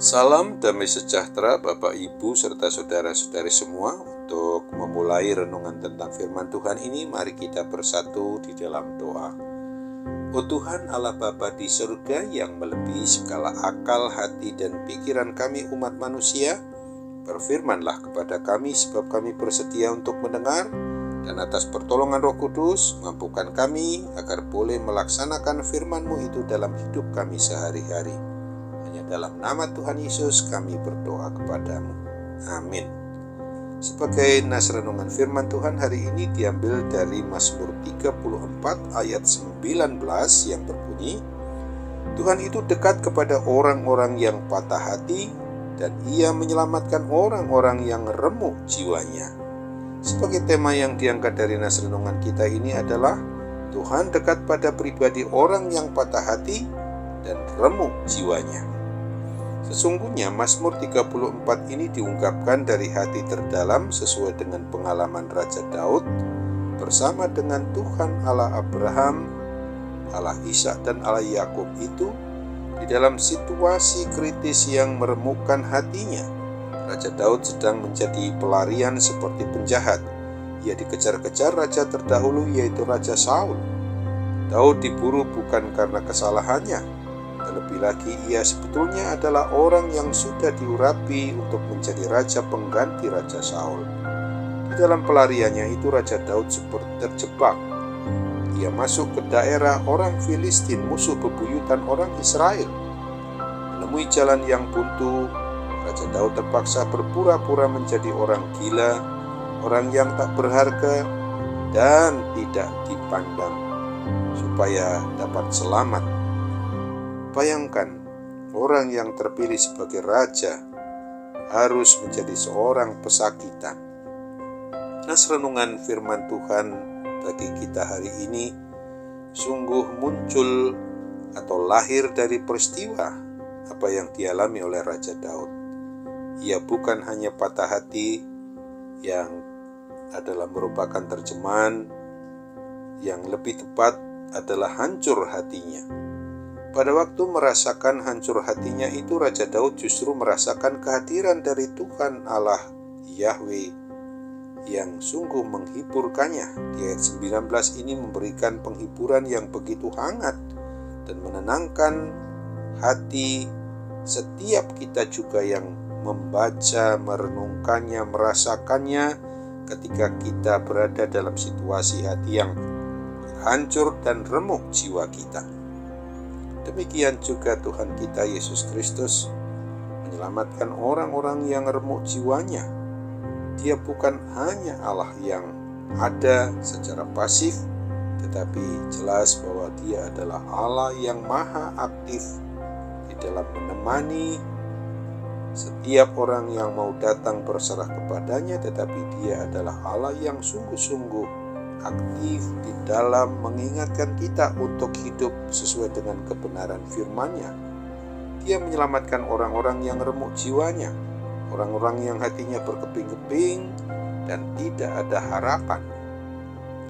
Salam damai sejahtera Bapak Ibu serta saudara-saudari semua. Untuk memulai renungan tentang firman Tuhan ini, mari kita bersatu di dalam doa. Oh Tuhan Allah Bapa di surga yang melebihi segala akal, hati, dan pikiran kami umat manusia, berfirmanlah kepada kami sebab kami bersedia untuk mendengar, dan atas pertolongan Roh Kudus mampukan kami agar boleh melaksanakan firman-Mu itu dalam hidup kami sehari-hari. Hanya dalam nama Tuhan Yesus kami berdoa kepadamu. Amin. Sebagai nas renungan firman Tuhan hari ini diambil dari Mazmur 34 ayat 19 yang berbunyi, Tuhan itu dekat kepada orang-orang yang patah hati, dan Ia menyelamatkan orang-orang yang remuk jiwanya. Sebagai tema yang diangkat dari nas renungan kita ini adalah Tuhan dekat pada pribadi orang yang patah hati dan remuk jiwanya. Sesungguhnya Mazmur 34 ini diungkapkan dari hati terdalam sesuai dengan pengalaman Raja Daud bersama dengan Tuhan Allah Abraham, Allah Ishak, dan Allah Yakub itu di dalam situasi kritis yang meremukkan hatinya. Raja Daud sedang menjadi pelarian seperti penjahat. Ia dikejar-kejar raja terdahulu, yaitu Raja Saul. Daud diburu bukan karena kesalahannya. Terlebih lagi, ia sebetulnya adalah orang yang sudah diurapi untuk menjadi raja pengganti Raja Saul. Di dalam pelariannya itu, Raja Daud seperti terjebak. Ia masuk ke daerah orang Filistin, musuh bebuyutan orang Israel. Menemui jalan yang buntu, Raja Daud terpaksa berpura-pura menjadi orang gila, orang yang tak berharga dan tidak dipandang, supaya dapat selamat. Bayangkan, orang yang terpilih sebagai raja harus menjadi seorang pesakitan. Nas renungan firman Tuhan bagi kita hari ini sungguh muncul atau lahir dari peristiwa apa yang dialami oleh Raja Daud. Ia bukan hanya patah hati, yang adalah merupakan terjemahan yang lebih tepat adalah hancur hatinya. Pada waktu merasakan hancur hatinya itu, Raja Daud justru merasakan kehadiran dari Tuhan Allah Yahweh yang sungguh menghiburkannya. Di ayat 19 ini memberikan penghiburan yang begitu hangat dan menenangkan hati setiap kita juga yang membaca, merenungkannya, merasakannya ketika kita berada dalam situasi hati yang hancur dan remuk jiwa kita. Demikian juga Tuhan kita Yesus Kristus menyelamatkan orang-orang yang remuk jiwanya. Dia bukan hanya Allah yang ada secara pasif, tetapi jelas bahwa Dia adalah Allah yang maha aktif di dalam menemani setiap orang yang mau datang berserah kepadanya, tetapi Dia adalah Allah yang sungguh-sungguh aktif di dalam mengingatkan kita untuk hidup sesuai dengan kebenaran firman-Nya. Dia menyelamatkan orang-orang yang remuk jiwanya, orang-orang yang hatinya berkeping-keping dan tidak ada harapan.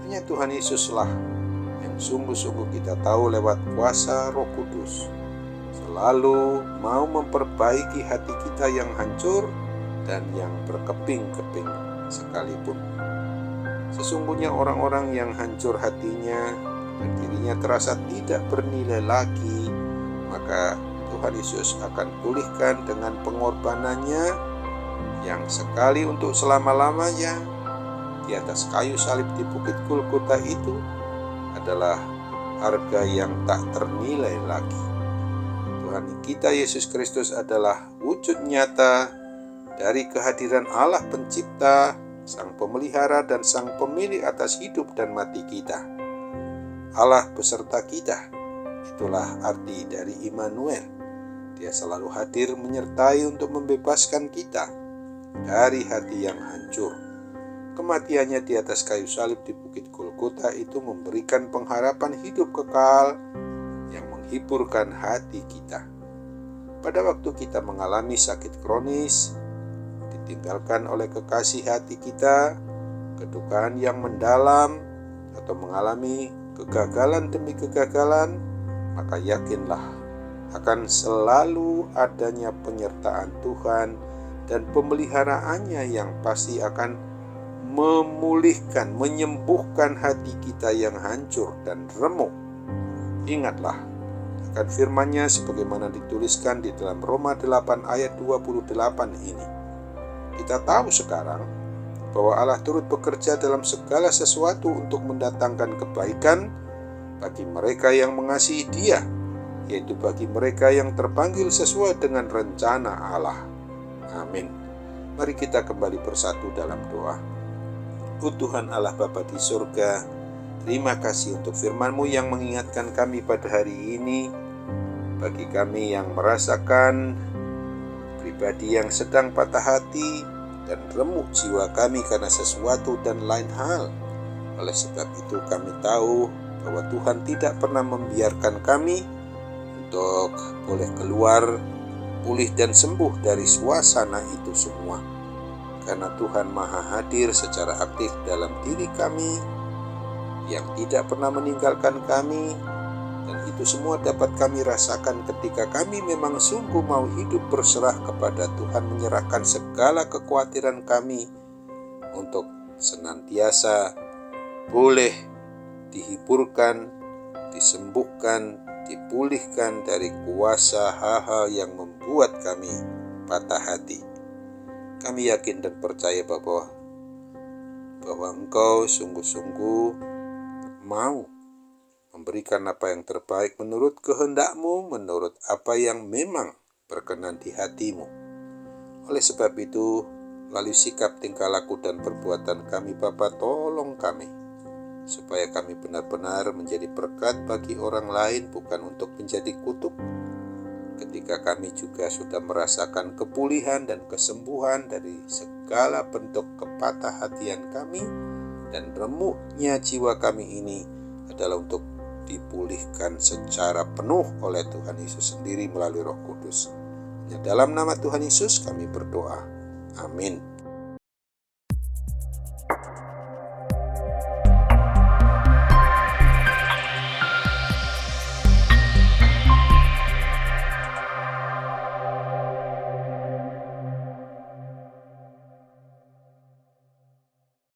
Hanya Tuhan Yesuslah yang sungguh-sungguh kita tahu lewat kuasa Roh Kudus selalu mau memperbaiki hati kita yang hancur dan yang berkeping-keping sekalipun. Sesungguhnya orang-orang yang hancur hatinya dan dirinya terasa tidak bernilai lagi, maka Tuhan Yesus akan pulihkan dengan pengorbanannya yang sekali untuk selama-lamanya di atas kayu salib di Bukit Golgota itu adalah harga yang tak ternilai lagi. Tuhan kita Yesus Kristus adalah wujud nyata dari kehadiran Allah Pencipta, Sang Pemelihara dan Sang Pemilik atas hidup dan mati kita. Allah beserta kita, itulah arti dari Immanuel. Dia selalu hadir menyertai untuk membebaskan kita dari hati yang hancur. Kematiannya di atas kayu salib di Bukit Golgota itu memberikan pengharapan hidup kekal yang menghiburkan hati kita. Pada waktu kita mengalami sakit kronis, ditinggalkan oleh kekasih hati kita, kedukaan yang mendalam, atau mengalami kegagalan demi kegagalan, maka yakinlah akan selalu adanya penyertaan Tuhan dan pemeliharaannya yang pasti akan memulihkan, menyembuhkan hati kita yang hancur dan remuk. Ingatlah akan firman-Nya sebagaimana dituliskan di dalam Roma 8 ayat 28 ini. Kita tahu sekarang bahwa Allah turut bekerja dalam segala sesuatu untuk mendatangkan kebaikan bagi mereka yang mengasihi Dia, yaitu bagi mereka yang terpanggil sesuai dengan rencana Allah. Amin. Mari kita kembali bersatu dalam doa. Oh Tuhan Allah Bapa di surga, terima kasih untuk firman-Mu yang mengingatkan kami pada hari ini. Bagi kami yang merasakan pribadi yang sedang patah hati dan remuk jiwa kami karena sesuatu dan lain hal. Oleh sebab itu kami tahu bahwa Tuhan tidak pernah membiarkan kami untuk boleh keluar, pulih dan sembuh dari suasana itu semua. Karena Tuhan Maha hadir secara aktif dalam diri kami, yang tidak pernah meninggalkan kami, dan itu semua dapat kami rasakan ketika kami memang sungguh mau hidup berserah kepada Tuhan, menyerahkan segala kekhawatiran kami untuk senantiasa boleh dihiburkan, disembuhkan, dipulihkan dari kuasa hal-hal yang membuat kami patah hati. Kami yakin dan percaya bahwa Engkau sungguh-sungguh mau memberikan apa yang terbaik menurut kehendak-Mu, menurut apa yang memang berkenan di hati-Mu. Oleh sebab itu, melalui sikap, tingkah laku, dan perbuatan kami, Bapa, tolong kami, supaya kami benar-benar menjadi berkat bagi orang lain, bukan untuk menjadi kutuk. Ketika kami juga sudah merasakan kepulihan dan kesembuhan dari segala bentuk kepatah hatian kami, dan remuknya jiwa kami ini adalah untuk dipulihkan secara penuh oleh Tuhan Yesus sendiri melalui Roh Kudus. Dalam nama Tuhan Yesus kami berdoa. Amin.